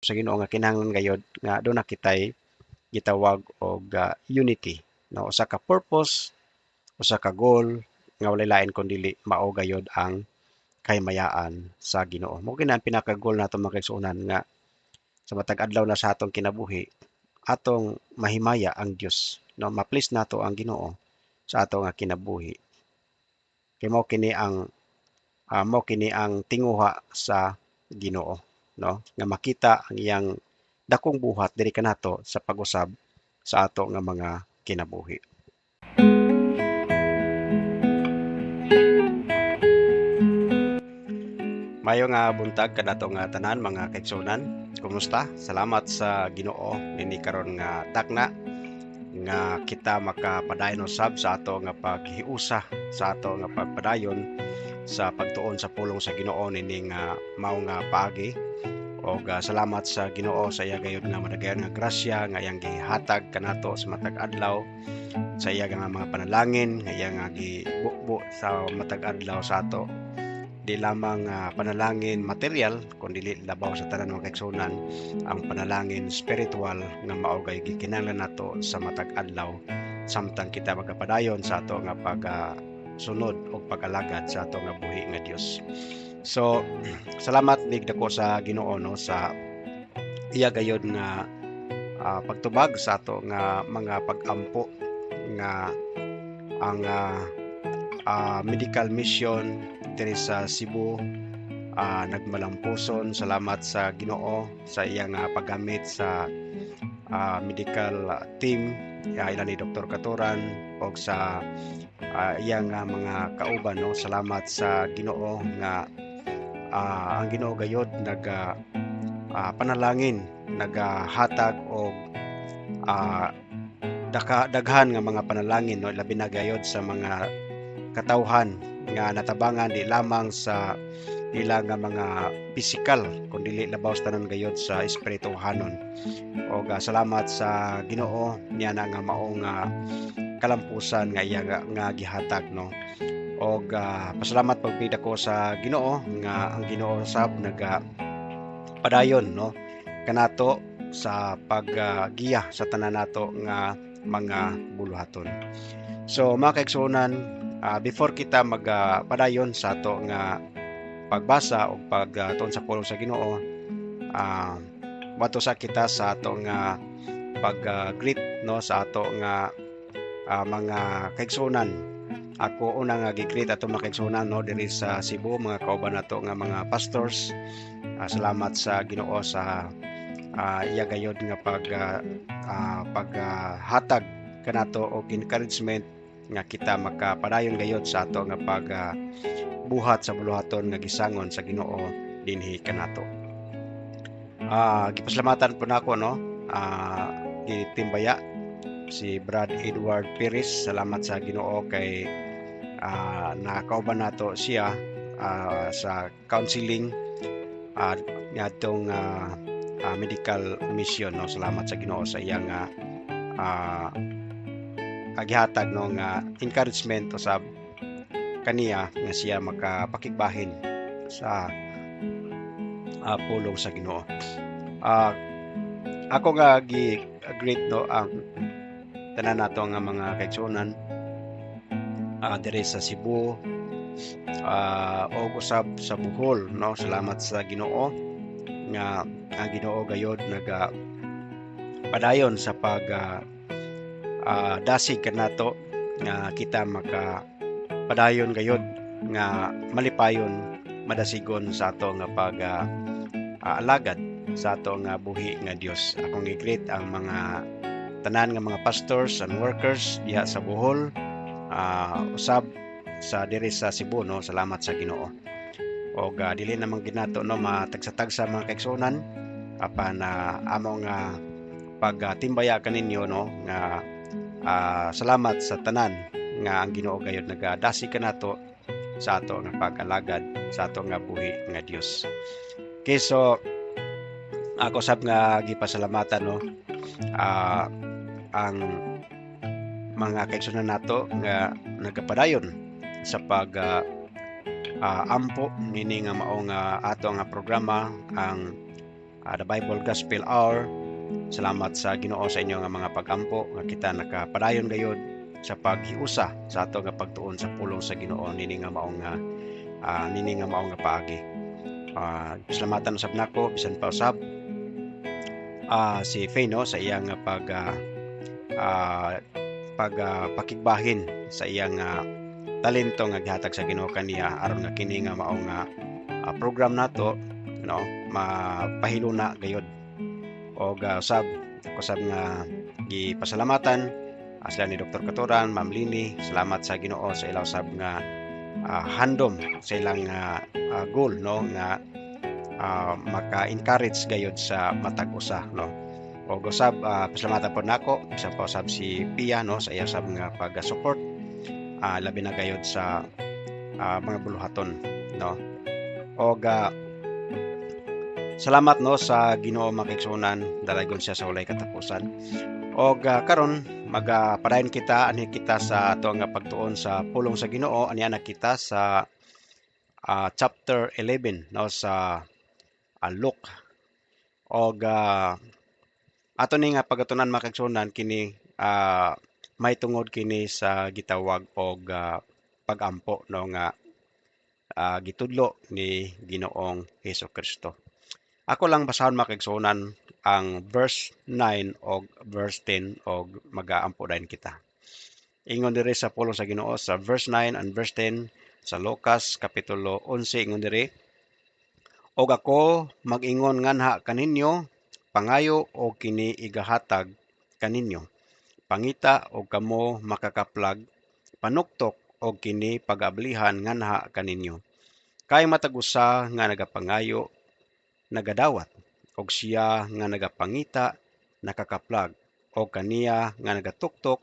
sa Ginoo nga kinahanglan gayud nga aduna kitay gitawag og unity, no? Usa ka purpose, usa ka goal nga walay lain kun dili mao gayud ang kahimayaan sa Ginoo. Mao gina ang pinaka-goal nato mga kaigsuonan nga sa matag adlaw na sa atong kinabuhi atong mahimaya ang Dios, no? Ma-please nato ang Ginoo sa ato nga kinabuhi. Kay mao kini ang tinguha sa Ginoo, no? Nga makita ang iyang dakong buhat diri kanato sa pag-usab sa ato nga mga kinabuhi. Mayo nga buntag kanato nga tanan mga kaigsuonan. Kumusta? Salamat sa Ginoo nini karon nga takna nga kita makapadayon usab sa ato nga paghiusa sa ato nga pagpadayon sa pagtuon sa pulong sa Ginoo nini nga mao nga paagi. Og salamat sa Ginoo sa iya gayud nga madagayon nga grasya nga iyang gihatag kanato sa matag adlaw, sa iya nga mga panalangin nga iya nga gibukbo sa matag adlaw sa ato. Di lamang panalangin material kundi labaw sa tanan mga kaigsuonan ang panalangin spiritual nga mao gay gikinahanglan nato sa matag adlaw samtang kita magapadayon sa ato nga sunod o pag-alagad sa ato nga buhi nga Dios. So salamat mig dako sa Ginoo no sa iya gayud nga pagtubag sa ato nga mga pag-ampo nga ang medical mission diri sa Cebu nagmalampuson. Salamat sa Ginoo sa iyang paggamit sa medical team ilan ni Dr. Katuran og sa iyang mga kauban no. Salamat sa Ginoo nga ang Ginoo gayud panalangin naghatag og daghan nga mga panalangin no, labi na gayud sa mga katawhan nga natabangan di lamang sa ila nga mga pisikal kundi labaw sa tanan gayud sa espirituhanon. Og salamat sa Ginoo niya na nga mao nga kalampusan nga iya nga gihatag no. Og pasalamat pagpida ko sa Ginoo nga ang Ginoo sab padayon no kanato sa paggiya sa tanan nato nga mga buluhaton. So mga kaigsuonan, before kita magpadayon sa ato nga pagbasa o pagtuon sa pulong sa Ginoo, matusa kita sa ato nga pag-greet no sa ato nga mga kaigsuonan. Ako una nga gi-greet ato mga kaigsuonan no diri sa Cebu, mga kauban nato nga mga pastors. Salamat sa Ginoo sa iya gayud nga paghatag kanato og encouragement nga kita makapadayon gayud sa ato nga buhat sa buluhaton nga gisangon sa Ginoo dinhi kanato. Gipasalamatan po nako no gitimbaya si Brad Edward Perez. Salamat sa Ginoo kay nakauban nato siya sa counseling ngadtong medical mission no. Salamat sa Ginoo sa iyang gihatag no nga encouragement usab kaniya nga siya makapakigbahin sa pulong sa Ginoo. Ako nga gi-greet no ang tanan nato nga mga kaigsuonan diri sa Cebu o usab sa Bohol no. Salamat sa Ginoo nga ang Ginoo gayud padayon sa dasig kanato nga kita makapadayon gayud nga malipayon madasigon sa ato nga alagad sa ato nga buhi nga Dios. Akong gi-greet ang mga tanan nga mga pastors and workers diha sa Bohol, usab sa diri sa Cebu no. Salamat sa Ginoo. Og dili namang ginato no matagsa-tagsa mga kaigsuonan apan amo nga pagtimbaya kaninyo no nga salamat sa tanan nga ang Ginoo gayud nagadasi kanato sa ato nga pag-alagad sa ato nga buhi nga Dios. Okay, so ako sab nga gipasalamatan no ang mga kaigsuonan nato nga nagapadayon sa ampo nini nga mao nga ato nga programa ang the Bible Gospel Hour. Salamat sa Ginoo sa inyo nga mga pagampo nga kita nakapadayon gayud sa paghiusa sa ato nga pagtuon sa pulong sa Ginoo nini nga maong paagi. Salamatan usab nako bisan pa usab si Faye no sa iyang pakigbahin sa iyang talento nga gihatag sa Ginoo kaniya aron nga kini nga maong program nato no mapahiluna gayud og usab nga gipasalamatan sila ni Dr. Katuran, Ma'am Lini, salamat sa Ginoo sa ilaw sab nga handom sa ilang goal no nga maka-encourage gayud sa matag usa no. Og usab pasalamatan pod nako bisan pa usab si Pia no sa iya sab nga pag-support labi na gayud sa mga buluhaton no. Og salamat no sa Ginoo makigsunan dalagon siya sa walay katapusan. Og karon magapadayon kita ani kita sa ato nga pagtuon sa pulong sa Ginoo ani ana kita sa chapter 11 no sa Luke. Og ato ni nga pagatunan makigsunan kini may tungod kini sa gitawag og pagampo no nga gitudlo ni Ginoong Hesukristo. Ako lang basahon makigsunan ang verse 9 og verse 10 og magaampo dayon kita. Ingon diri sa pulong sa Ginoo sa verse 9 and verse 10 sa Lucas kapitulo 11 ingon diri, og ako mag-ingon nganha kaninyo pangayo o kini igahatag kaninyo. Pangita og kamo makakaplag, panuktok og kini pag-ablihan nganha kaninyo. Kay matag usa nga nagapangayo nagadawat og siya nga nagapangita nakakaplag o kaniya nga nagatuktok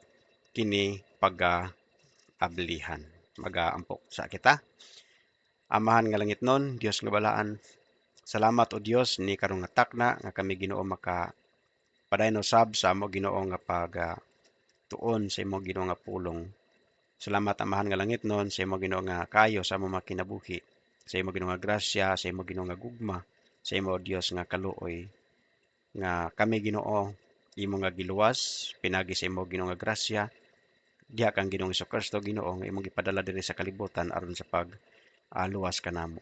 kini pag-ablihan. Mag-aampok sa kita. Amahan nga langit nun, Dios nga balaan. Salamat o Dios ni karong nga takna nga kami Ginoo maka padayon usab sa amo Ginoo nga tuon sa imo Ginoo nga pulong. Salamat amahan nga langit nun sa imo Ginoo nga kayo sa amo makinabuhi. Sa imo Ginoo nga grasya, sa imo Ginoo nga gugma, sa imo Dios nga kaluoy nga kami Ginoo imo nga giluwas pinagi sa imo Ginoo nga grasya diha kang Ginoong Hesukristo Ginoo nga imong gipadala diri sa kalibutan aron sa luwas kanamo.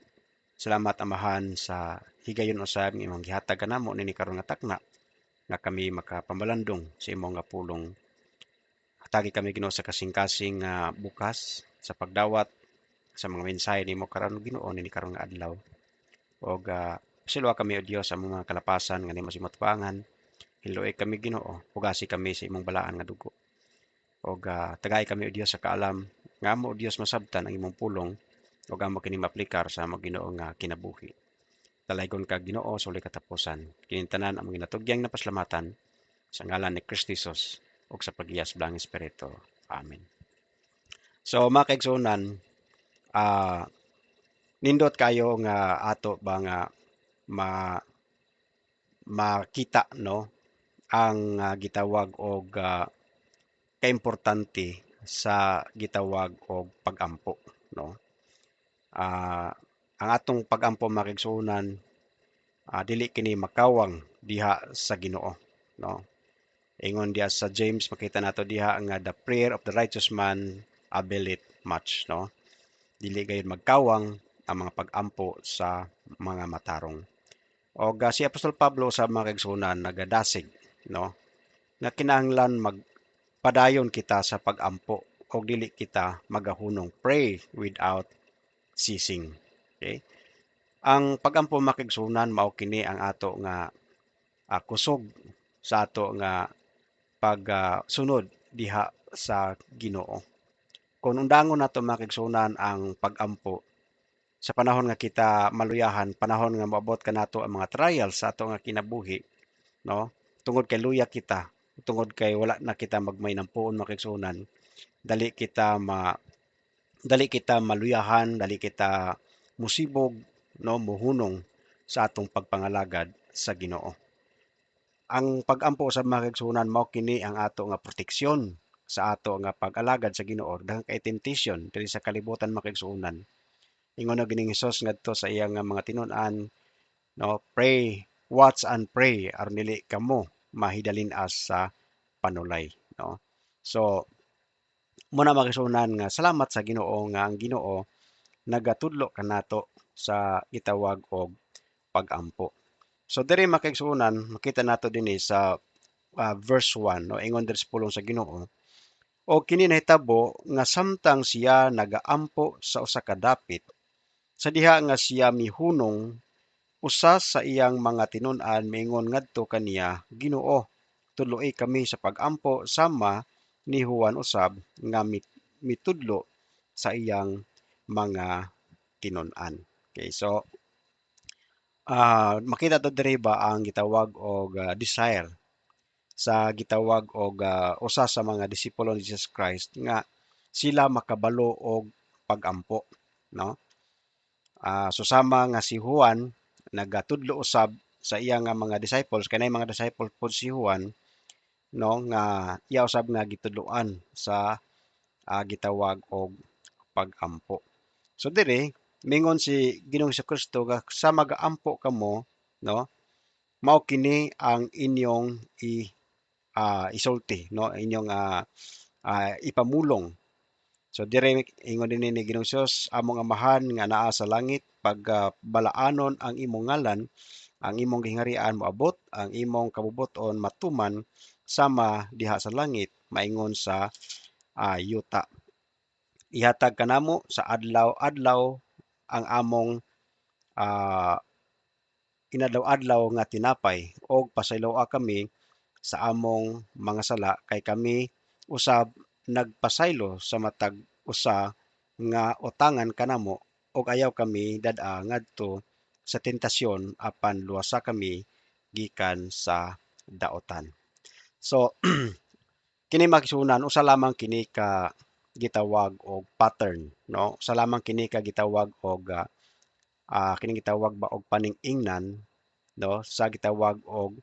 Salamat amahan sa higayon usab nga imong gihatag kanamo nini karon nga takna nga kami makapambalandong sa imo nga pulong. Hatagi kami Ginoo sa kasing-kasing bukas sa pagdawat sa mga mensahe nimo karon Ginoo nini karon nga adlaw. Og Silwa kami o Dios sa mga kalapasan nga nimo simatubangan. Hiloy kami Ginoo, pugasi kami sa imong balaan nga dugo. Og tagay kami o Dios sa kaalam nga amo o Dios masabtan ang imong pulong ug amo kini maaplikar sa among Ginoo nga kinabuhi. Dalaygon ka Ginoo sa walay katapusan. Kining tanan among ginatugyang napasalamatan sa ngalan ni Kristo Jesus ug sa paghiyas bilang Espiritu. Amen. So mga kaigsunan, nindot kayo nga ato ba nga makita no ang gitawag og kaimportante sa gitawag og pagampo no. Ang atong pagampo makigsunan dili kini makawang diha sa Ginoo no. Ingon diha sa James makita nato diha nga the prayer of the righteous man availeth much no. Dili gayud magkawang ang mga pagampo sa mga matarong. Og si Apostol Pablo sa mga kaigsunan nagadasig no nga kinahanglan magpadayon kita sa pagampo og dili kita magahunong, pray without ceasing. Okay? Ang pagampo makigsunan mao kini ang ato nga kusog sa ato nga pagsunod diha sa Ginoo. Kung undangon nato makigsunan ang pagampo sa panahon nga kita maluyahan, panahon nga moabot kanato ang mga trials sa ato nga kinabuhi, no? Tungod kay luya kita, tungod kay wala na kita magmay ng puon makigsunan, dali kita maluyahan, dali kita musibog, no, muhunong sa atong pagpangalagad sa Ginoo. Ang pagampo sa makigsunan mao kini ang ato nga proteksyon sa ato nga pag-alagad sa Ginoo dahil kay temptation diri sa kalibutan makigsunan. Ingon na gining Hesus ngadto sa iyang mga tinun-an no, pray watch and pray aron dili kamo mahidalin-as sa panulay, no? So muna makisunan nga salamat sa Ginoo nga ang Ginoo nagatudlo kanato sa gitawag og pag-ampo. So diri makaigsunan makita nato dinhi sa verse 1, no, ingon diri sa pulong sa Ginoo, o kini nahitabo nga samtang siya nagaampo sa usa ka dapit sa diha nga siya mihunong, usa sa iyang mga tinun-an miingon ngadto kaniya, Ginoo, tudloi kami sa pag-ampo sama ni Juan usab nga mitudlo sa iyang mga tinun-an. Okay, so makita to diri ba ang gitawag og desire sa gitawag og usa sa mga disipulo ni Jesus Christ nga sila makabalo og pag-ampo, no? Susama nga si Juan nagatudlo usab sa iya nga mga disciples kanay mga disciples pod si Juan, no, nga iya usab nga gitudloan sa gitawag og pag-ampo. So diri mingon si Ginoong Kristo nga sa mag-aampo kamo, no, mao kini ang inyong isulti, no, inyong ipamulong. So dire ingon dinhi ni Ginoong Hesus, among amahan nga naa sa langit, pagbalaanon ang imong ngalan, ang imong gingharian moabot, ang imong kabubuton matuman sama diha sa langit maingon sa yuta. Ihatag kanamo sa adlaw-adlaw ang among ah, inadlaw-adlaw nga tinapay, og pasayloa kami sa among mga sala kay kami usab nagpasaylo sa matag usa nga utangan kanamo, og ayaw kami dad-a ngadto sa tentasyon apan luwasa kami gikan sa daotan. So kini makisunan usa lamang kini ka gitawag og pattern, no? Usa lamang kini ka gitawag og kining gitawag ba og paning-ingnan, no, sa gitawag og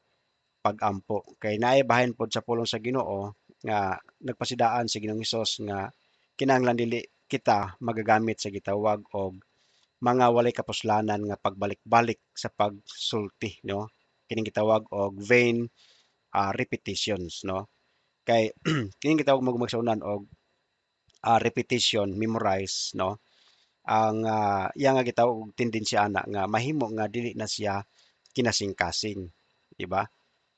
pag-ampo. Kay naay bahin pod sa pulong sa Ginoo nga nagpasidaan si Ginoong Hesus nga kinahanglan dili kita magagamit sa gitawag og mga walay kapuslanan nga pagbalik-balik sa pagsulti, no. Kining gitawag og vain repetitions, no. Kay kining gitawag mo magsaunan og repetition, memorize, no. Ang iya nga gitawag og tendensya ana nga mahimo nga dili na siya kinasing-kasing, di ba?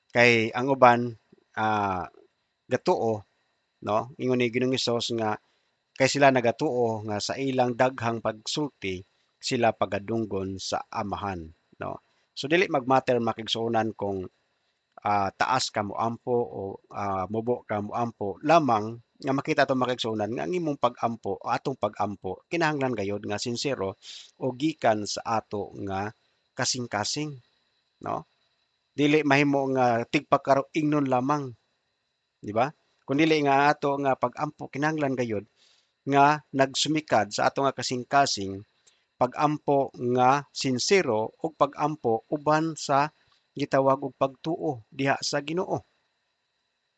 Kay ang uban gatuo, no, ingon ni Ginoong Hesus nga kay sila nagatuo nga sa ilang daghang pagsulti sila pagadunggon sa amahan, no. So dili mag-matter makigsuonan kung taas ka moampo o mubo ka moampo, lamang nga makita ato makigsuonan nga ang imong pag-ampo o atong pag-ampo kinahanglan gayud nga sincero o gikan sa ato nga kasing-kasing, no. Dili mahimo nga tigpakaro ingnon lamang, di ba? Kung dili nga ato nga pag-ampo kinahanglan gayud nga nagsumikad sa ato nga kasing-kasing, pag-ampo nga sincero ug pag-ampo uban sa gitawag og pagtuo diha sa Ginoo,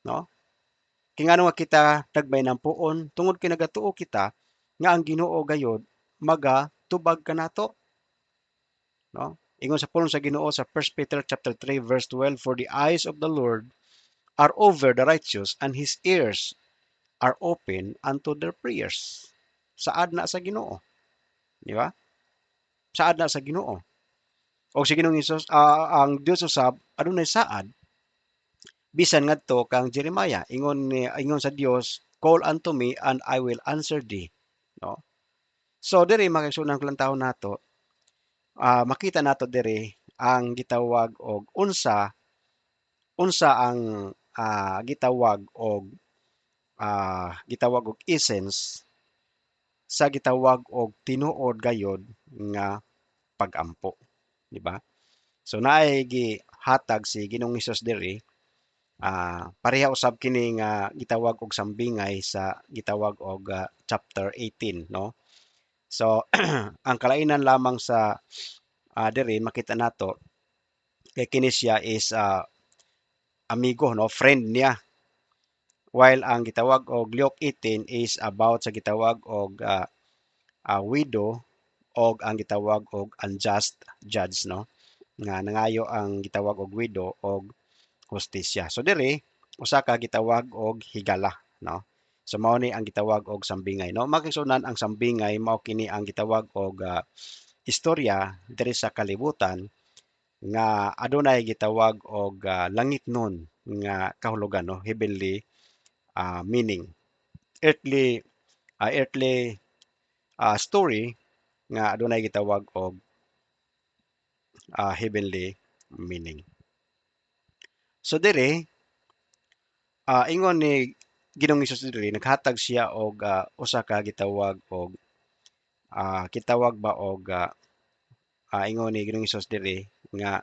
no? Kay ngano nga kita nagbaynampuon tungod kay nagatuo kita nga ang Ginoo gayud magatubag kanato, no? Ingon sa pulong sa Ginoo sa 1 Peter chapter 3 verse 12, for the eyes of the Lord are over the righteous and his ears are open unto their prayers. Saad na sa Ginoo, di ba? Saad na sa Ginoo. O si Ginoong Hesus, ang Dios usab adunay saad bisan ngadto kang Jeremiah, ingon sa Dios, call unto me and I will answer thee, no. So diri makigsunan ko lang taon nato, makita nato diri ang gitawag og unsa ang gitawag og essence sa gitawag og tinuod gayod nga pag-ampo, di ba? So naay gihatag si Ginoong Hesus diri, pareha usab kini nga gitawag og sambingay sa gitawag og chapter 18, no. So ang kalainan lamang sa diri makita nato kay kini siya is amigo, no, friend niya, while ang gitawag og Luke 18 is about sa gitawag og widow og ang gitawag og unjust judge, no. nga nangayo ang gitawag og widow og hustisya. So diri usa ka gitawag og higala, no? So mao ni ang gitawag og sambingay, no? Makisunan ang sambingay mao kini ang gitawag og istorya diri sa kalibutan nga adunay gitawag og langitnon nga kahulugan, no? Heavenly meaning. Earthly story nga adunay gitawag og heavenly meaning. So diri ingon ni Ginoong Hesus diri naghatag siya og usa ka gitawag og kitawag ba og ingon ni Ginoong Hesus diri nga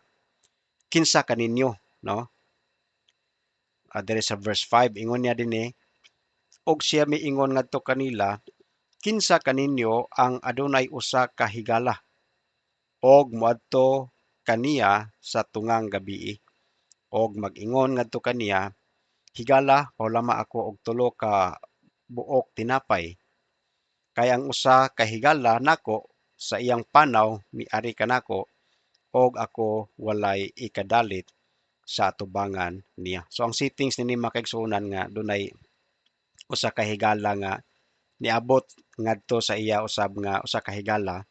kinsa kaninyo, no? Diri sa verse 5 ingon niya dinhi og siya miingon ngadto kanila kinsa kaninyo ang adunay usa ka higala og moadto kaniya sa tungang gabii og mag-ingon ngadto kaniya higala paulama ako og tulo ka buok tinapay kay ang usa ka higala nako sa iyang panaw miari kanako og ako walay ikadalit sa atubangan niya. So ang settings nini makaigsunan nga dunay usa ka higala nga niabot ngadto sa iya usab nga usa ka higala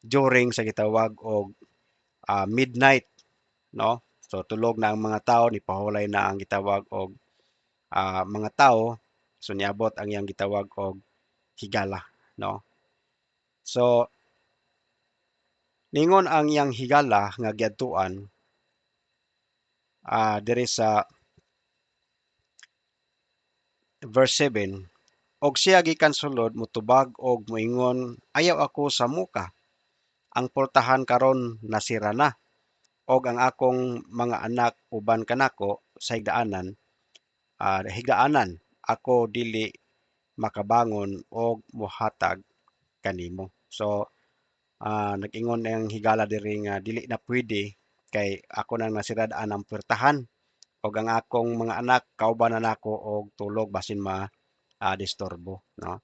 during sa gitawag og midnight, no? So tulog na ang mga tao, nipahulay na ang gitawag og mga tao, so niabot ang iyang gitawag og higala, no? So ningon ang iyang higala nga giadtuan diri sa verse 7 og siya gikan sulod motubag og moingon ayaw ako sa muka ang portahan karon nasira na og ang akong mga anak uban kanako sa higdaanan ako dili makabangon og mohatag kanimo. So nag-ingon ang higala diri nga dili na pwede kay ako nang nasiradaan ang puwertahan og ang akong mga anak kauban na nako og tulog basin disturbo, no?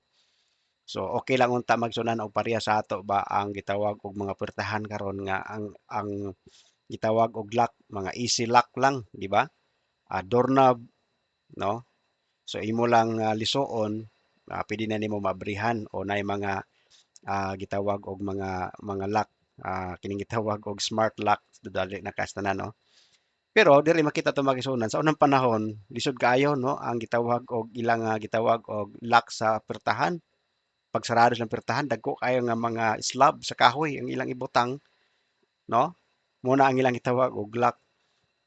So okay lang unta magsunan og pareha sa ato ba ang gitawag og mga puwertahan karon nga ang gitawag og lock, mga easy lock lang, di ba? Doorknob, no? So imo lang lisuon, pwede na nimo mabrihan o nay mga gitawag og mga lock, kining gitawag og smart lock dali na kastanan, no? Pero diri makita 'to makisunan sa unang panahon lisod kaayo, no, ang gitawag og ilang gitawag og lock sa pertahan. Pag sarado silang pertahan dagko kayo nga mga slab sa kahoy ang ilang ibutang, no? Muna ang ilang gitawag og lock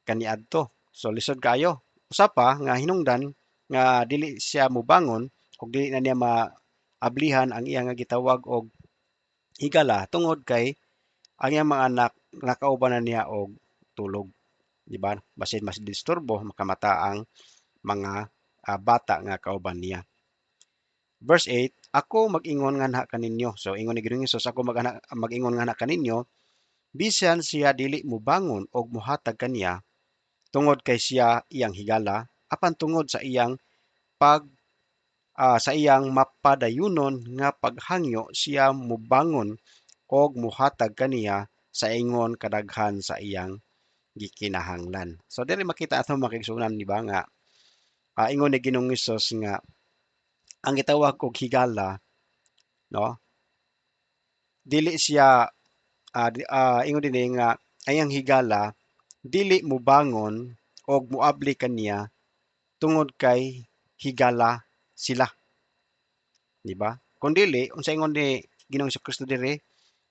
kaniadto. So lisod kaayo. Usa pa nga hinungdan nga dili siya mobangon ug dili na niya maablihan ang iya nga gitawag og higala tungod kay ang iyang mga anak nakauban na niya og tulog, di ba? Basin mas disturbo makamata ang mga bata nga kauban niya. Verse 8, ako mag-ingon nga na kaninyo. So ingon ni Ginoong Hesus, ako mag-ingon nga na kaninyo, bisan siya dili mobangon og mohatag kaniya tungod kay siya iyang higala, apan tungod sa iyang sa iyang mapadayunon nga paghangyo siya mobangon og mohatag kaniya sa ingon kadaghan sa iyang gikinahanglan. So dili makita ato makigsunan di ba nga ingon ni Ginoong Hesus nga ang gitawag og higala, no? Dili siya ingon dinhi nga ayang higala dili mobangon og moabli kaniya tungod kay higala sila, di ba? Kun dili unsa ingon ni Ginoong Kristo diri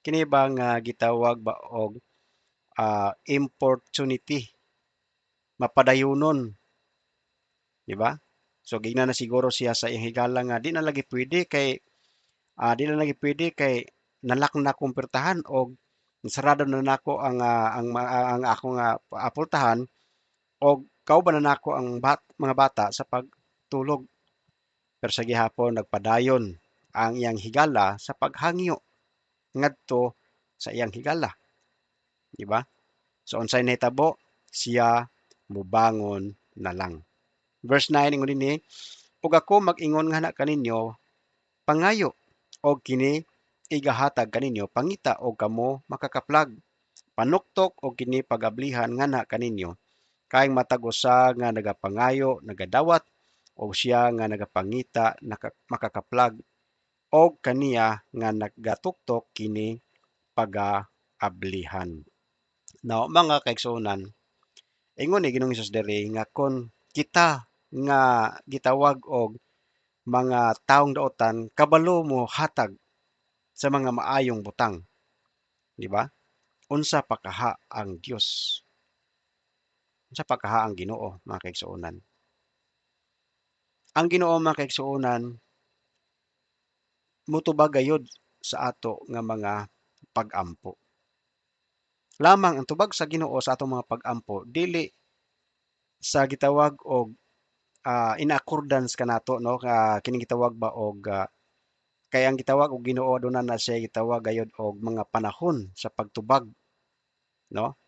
kini ba nga gitawag ba og importunity, mapadayunon, di ba? So gigna na siguro siya sa iyang higala nga di na lagi pwede kay nalak na akong pertahan og sarado na nako ang akong pultahan og kauban na nako ang mga bata sa pagtulog. Pero sa gihapon nagpadayon ang iyang higala sa paghangyo ngadto sa iyang higala, di ba? So unsay nahitabo? Siya mubangon na lang. Verse 9 ingon dinhi, ug ako mag-ingon nga na kaninyo pangayo og kini igahatag kaninyo pangita og kamo makakaplag panuktok o kini pagablihan ngana kaninyo kay matag usa nga nagapangayo, nagadawat o siya nga nagapangita makakaplag o kaniya nga nagatuktok kini pagaablihan. Now, mga kaigsuonan, ingon ni Ginoong Hesus diri nga kon kita nga gitawag og mga taong daotan kabalo mo hatag sa mga maayong butang, di ba? Unsa pa kaha ang Dios? Unsa pa kaha ang Ginoo, mga kaigsuonan? Ang Ginoo, mga kaigsuonan, motubag gayud sa ato nga mga pag-ampo. Lamang ang tubag sa Ginoo sa atong mga pag-ampo dili sa gitawag og in accordance kanato, no, kining gitawag ba og kay ang gitawag og Ginoo aduna na siya gitawag gayud og mga panahon sa pagtubag, no?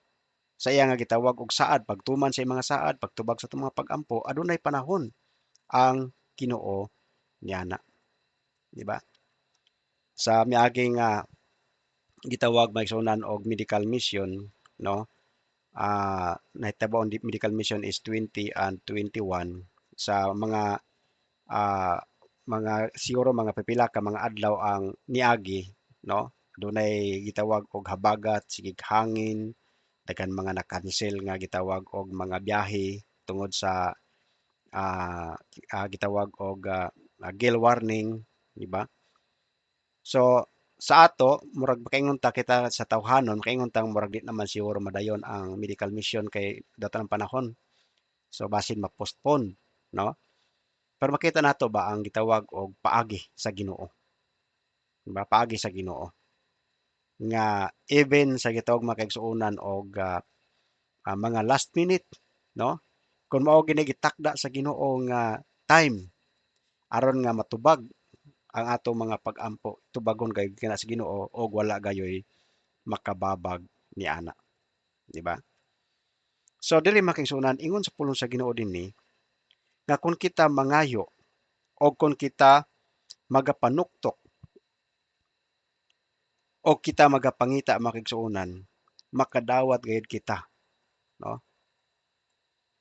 Sa iya nga gitawag og saad, pagtuman sa mga saad, pagtubag sa atong mga pag-ampo, adunay panahon ang Ginoo niana, di ba? Sa miagi nga gitawag maigsunan og medical mission, no? Nahitabo ang medical mission is 20 and 21 sa ah, mga siguro mga pipila ka mga adlaw ang niagi, no? Dunay gitawag og habagat, sigig hangin, daghan mga na-cancel nga gitawag og mga biyahe tungod sa gitawag og gale warning, di ba? So sa ato murag makaingon ta kita sa tawhanon, makaingon ta murag di naman siguro madayon ang medical mission kay dato ng panahon. So basin ma-postpone, no? Pero makita nato ba ang gitawag og paagi sa Ginoo, di ba? Paagi sa Ginoo nga even sa gitawag makaigsuonan og mga last minute, no? Kung mao gini gitakda sa Ginoo nga time aron nga matubag ang atong mga pag-ampo, tubagon kay kana sa Ginoo og wala gayoy makababag ni ana, di ba? So dili makigsoonan ingon sa pulong sa Ginoo dinhi nga kung kita mangayo o kung kita magapanuktok o kita magapangita makigsoonan, makadawat gayud kita, no?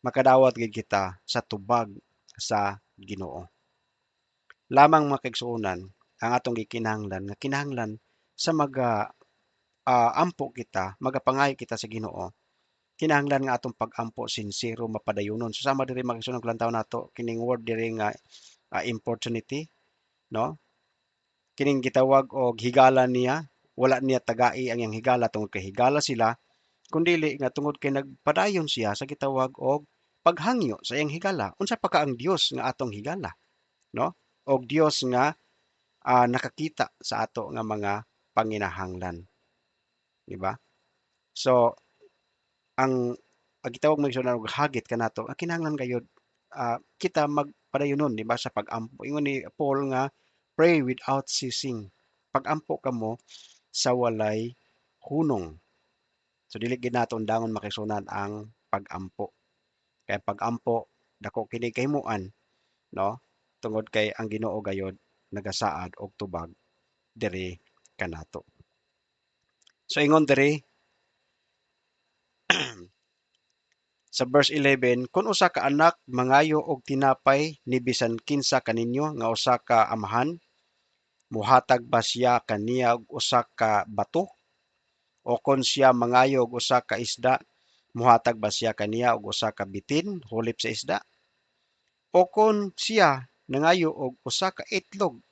Makadawat gayud kita sa tubag sa Ginoo. Lamang makigsoonan ang atong gikinahanglan nga kinahanglan sa ampo kita, magapangayo kita sa Ginoo. Kinahanglan nga atong pag-ampo sincero mapadayunon. So sama diri makigsoonan kulantaw nato kining word diri nga importunity, no? Kining gitawag og higala niya, wala niya tagai ang iyang higala tungod kay higala sila, kundili nga tungod kay nagpadayon siya sa gitawag og paghangyo sa iyang higala. Unsa pa ka ang Dios nga atong higala, no? Og Dios nga nakakita sa ato nga mga panginahanglan, di ba? So ang gitawag mo og hagit kanato, ang kinahanglan gayud kita magpadayonon, di ba, sa pag-ampo. Ingon ni Paul nga pray without ceasing. Pag-ampo kamo sa walay hunong. So dili gid nato undangon makisunan ang pag-ampo. Kay pag-ampo dako kini kahimuan, no? Tungod kay ang Ginoo gayod nagasaad og tubag diri kanato. So ingon diri sa verse 11, kun usa ka anak mangayo og tinapay ni bisan kinsa kaninyo nga usa ka amahan, muhatag ba siya kaniya og usa ka bato? O kon siya mangayo og usa ka isda, muhatag ba siya kaniya og usa ka bitin hulip sa isda? O kon siya nangayo og usa ka itlog,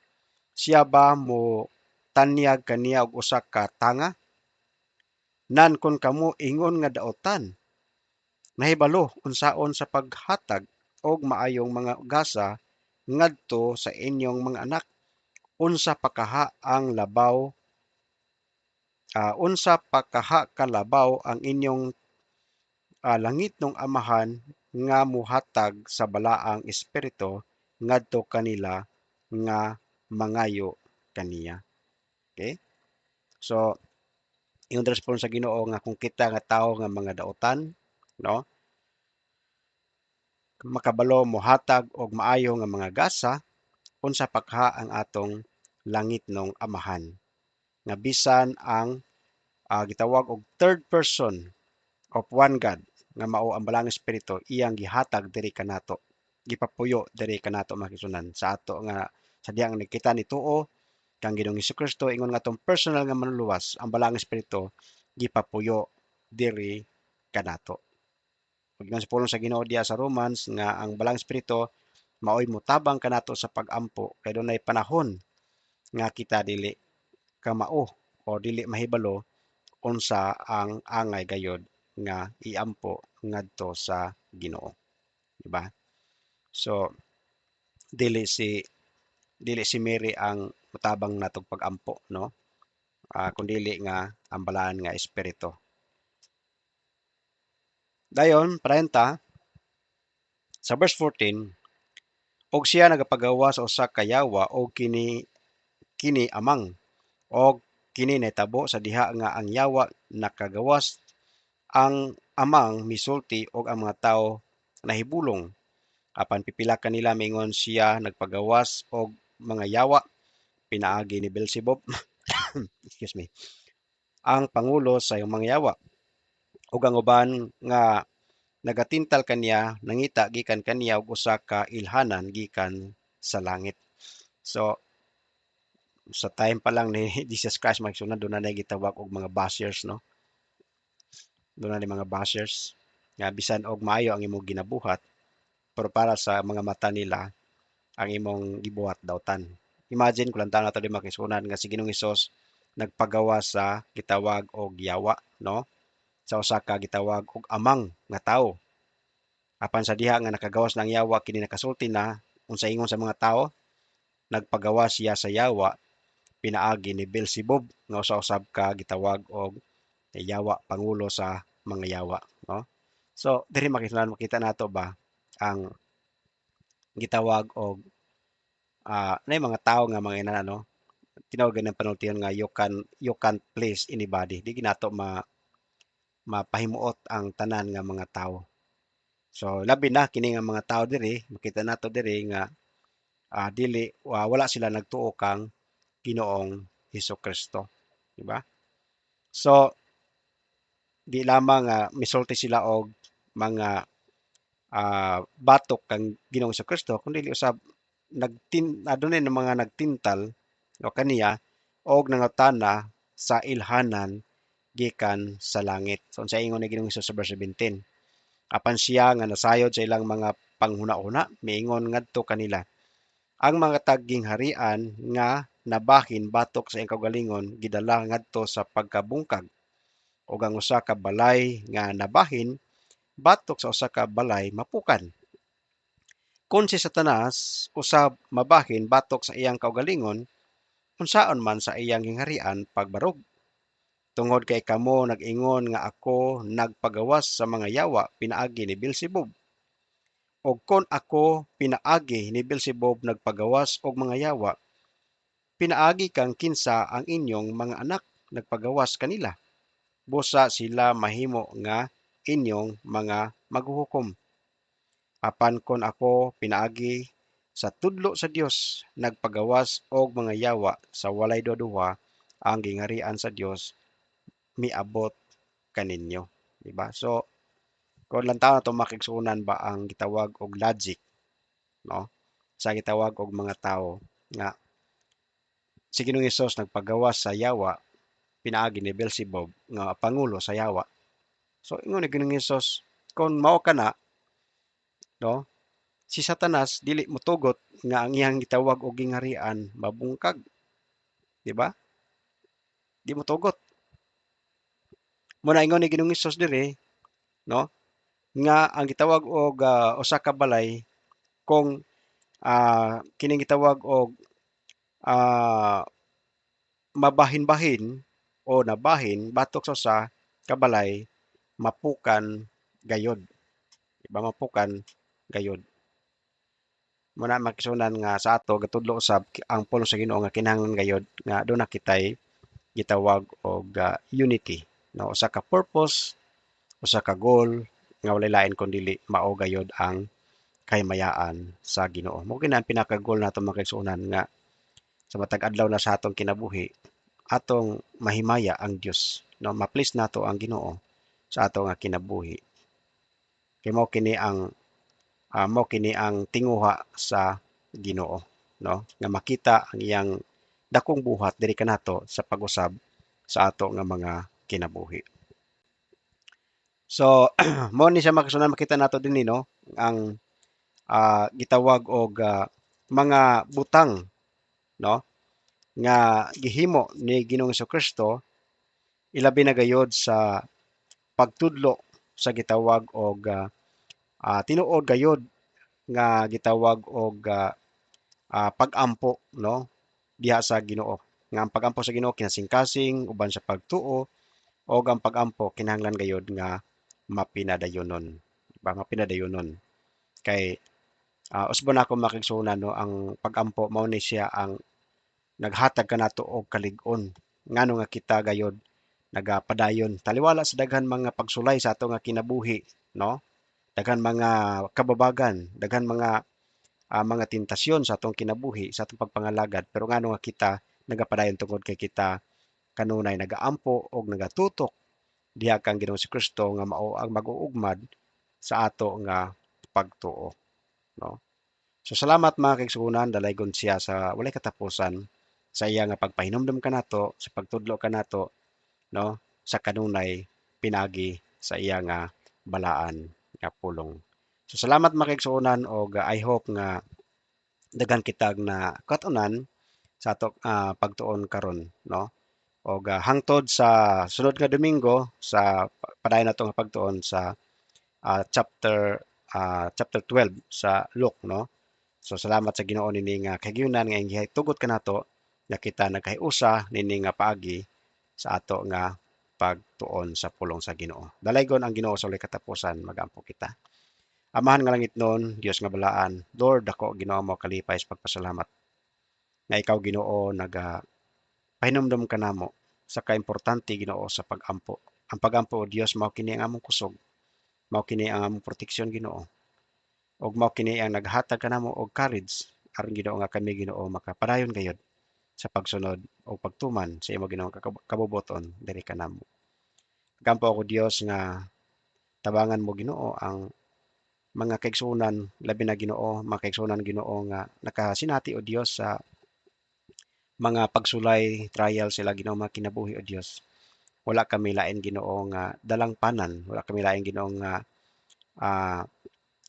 siya ba mo tanyag kaniya og usa ka tanga? Nan kon kamo ingon nga daotan, nahibalo unsaon sa paghatag og maayong mga gasa ngadto sa inyong mga anak. Unsa pa kaha ang labaw unsa pa kaha kalabaw ang inyong langitnong amahan nga muhatag sa balaang espiritu ngadto kanila nga mangayo kaniya. Okay? So, yung response sa Ginoo nga kung kita nga tawo nga mga daotan, no? Makabalo mohatag og maayo nga mga gasa, unsa pa kaha ang atong langitnong amahan nga bisan ang gitawag og third person of one God nga mao ang Balang Espiritu iyang gihatag diri kanato, gipapuyo diri kanato mga kaigsunan sa ato nga sa diyang nakita ni tuo kang Ginoong Hesukristo ingon nga tong personal nga manluluwas ang Balang Espiritu gipapuyo diri kanato. Ug sa pulong sa Ginoo diya sa Romans nga ang Balang Espiritu maoy mutabang kanato sa pag-ampo kay dunay panahon nga kita dili kamao o dili mahibalo unsa ang angay gayod nga iampo ngadto sa Ginoo, di ba? So dili si Mary ang mutabang natong pag-ampo, no? Kundili nga ang balaan nga espiritu. Dayon 40 sa verse 14, og siya nagapagawa sa usa ka yawa og kini amang og kini nahitabo sa diha nga ang yawa nakagawas, ang amang misulti og ang mga tawo nahibulong. Apan pipila kanila mingon siya nagpagawas og mga yawa pinaagi ni Beelzebub excuse me, ang pangulo sa iyong mga yawa. Ug ang uban nga nagatintal kaniya nangita gikan kaniya og usa ka ilhanan gikan sa langit. So sa time pa lang ni Jesus Christ magsunod doon na gitawag og mga bashers, no? Doon na mga bashers nga bisan og maayo ang imong ginabuhat pero para sa mga mata nila ang imong gibuhat dawtan. Imagine kung lantaw nato di makisunan nga si Ginoong Hesus nagpagawa sa gitawag og yawa, no? Sa usa ka gitawag og amang nga tawo. Apan sa diha nga nakagawas ng yawa kini nakasulti na unsa ingon sa mga tawo, nagpagawa siya sa yawa pinaagi ni Beelzebub nga usa-usab ka gitawag og yawa pangulo sa mga yawa, no? So diri makita nato ba ang gitawag og nay mga tawo nga mga ina, no? Tinawag ng panultihan nga you can't please anybody. Di ginato mapahimuot ang tanan nga mga tawo. So labi na kini nga mga tawo diri makita nato diri nga dili wala sila nagtuo kang Ginoong Hesukristo, di ba? So di lamang misulti sila og mga batok kang Ginoong Hesukristo kundi usab adunay ng mga nagtintal o kaniya og nangutana sa ilhanan gikan sa langit. So unsa ingon ni Ginoong Hesus sa verse 17? Apan siya nga nasayod sa ilang mga panghuna-una miingon ngadto kanila, ang mga taggingharian nga nabahin batok sa iyang kaugalingon gidala ngadto sa pagkabungkag ug ang usa ka balay nga nabahin batok sa usa ka balay mapukan. Kung si Satanas usab mabahin batok sa iyang kaugalingon, unsaon man sa iyang gingharian pagbarog. Tungod kay kamo nag-ingon nga ako nagpagawas sa mga yawa pinaagi ni Beelzebub. Og kon ako pinaagi ni Beelzebub nagpagawas og mga yawa, pinaagi kang kinsa ang inyong mga anak nagpagawas kanila. Busa sila mahimo nga inyong mga maghuhukom. Apan kon ako pinaagi sa tudlo sa Dios nagpagawas og mga yawa sa walay duha ang gingharian sa Dios miabot kaninyo, di ba? So kung lantaw na to makigsunan ba ang gitawag og logic, no? Sa gitawag og mga tawo nga si Ginoong Hesus nagpagawas sa yawa pinaagi ni Beelzebub nga pangulo sa yawa. So ingon ni Ginoong Hesus kung mao kana, no? Si Satanas dili motugot nga ang iyang gitawag og gingharian mabungkag, di ba? Di motugot. Muna ingon ni Ginoong Hesus diri, no? Nga ang gitawag og usa ka balay kung kining gitawag og ah, mabahin-bahin o nabahin batok sa usa ka balay mapukan gayod, di ba? Mapukan gayod. Muna makisunan nga sa ato gatudlo usab ang pulong sa Ginoo nga kinahanglan gayod nga aduna kitay gitawag og unity, no? Usa ka purpose, usa ka goal nga walay lain kun dili mao gayod ang kahimayaan sa Ginoo. Mo kini ang pinaka-goal nato mga kaigsuonan nga sa matag adlaw na sa atong kinabuhi atong mahimaya ang Dios, no, ma-please nato ang Ginoo sa ato nga kinabuhi. Kay mao kini ang tinguha sa Ginoo, no, nga makita ang iyang dakong buhat diri kanato sa pag-usab sa ato nga mga kinabuhi. So mo ni siya makasunan makita nato dinhi, no, ang gitawag og mga butang, no, nga gihimo ni Ginoong Kristo ilabi na gayod sa pagtudlo sa gitawag og tinuod gayod nga gitawag og pag-ampo, no, diha sa Ginoo. Nga ang pag-ampo sa Ginoo kinasingkasing uban sa pagtuo o ang pag-ampo kinahanglan gayod nga mapinadayonon. Diba? Mapinadayonon. Kay usbon ako makigsunan, no, ang pag-ampo mao ni siya ang naghatag kanato og kalig-on ngano nga kita gayod nagapadayon taliwala sa daghan mga pagsulay sa ato nga kinabuhi, no? Daghan mga kababagan, daghan mga tentasyon sa atong kinabuhi, sa atong pagpangalagad, pero ngano nga kita nagapadayon tungod kay kita kanunay nagaampo og nagatutok diha kang Ginoong Kristo nga mao ang mag-uugmad sa ato nga pagtuo, no? So salamat mga kaigsuonan, dalaygon siya sa walay katapusan sa iya nga pagpahinomdom kanato, sa pagtudlo kanato, no, sa kanunay pinagi sa iya nga balaan nga pulong. So salamat mga kaigsuonan og I hope nga daghan kitag na katunan sa ato pagtuon karon, no? Og hangtod sa sunod nga Domingo sa padayon nato nga pagtuon sa chapter 12 sa Luke, no? So salamat sa Ginoo nini nga kahigayunan nga gihitugot kanato nga kita nagkahiusa nini nga paagi sa ato nga pagtuon sa pulong sa Ginoo. Dalaygon ang Ginoo sa walay katapusan, magampo kita. Amahan nga langit nun, Dios nga balaan, Lord ako Ginoo mo kalipay sa pagpasalamat nga ikaw Ginoo pahinumdom ka namo sa kaimportante Ginoo sa pag-ampo. Ang pag-ampo o Dios mao kini ang among kusog, mao kini ang among proteksyon Ginoo. Ug mao kini ang naghatag kanamo og courage aron Ginoo nga kami Ginoo makapadayon gayud sa pagsunod o pagtuman sa imo Ginoo kabubuton diri kanamo. Gampo ako Dios nga tabangan mo Ginoo ang mga kaigsuonan labi na Ginoo, mga kaigsuonan Ginoo nga nakasinati o Dios sa mga pagsulay, trial sila Ginoo mga kinabuhi o Dios. Wala kami lain Ginoo nga dalangpanan, wala kami lain Ginoo nga ah,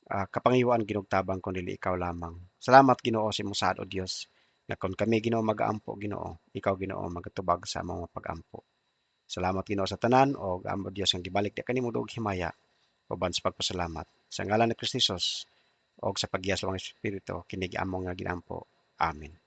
kapangiwan ginugtabang kun dili ikaw lamang. Salamat Ginoo sa imong saad o Dios nga kun kami Ginoo mag-aampo Ginoo, ikaw Ginoo magatubag sa among pag-ampo. Salamat Ginoo sa tanan o amo Dios ang gibalik di kanimo og himaya uban sa pagpasalamat. Sa ngalan ni Kristo Jesus o sa paggiya sa mga Espiritu kinig among nga ginampo. Amen.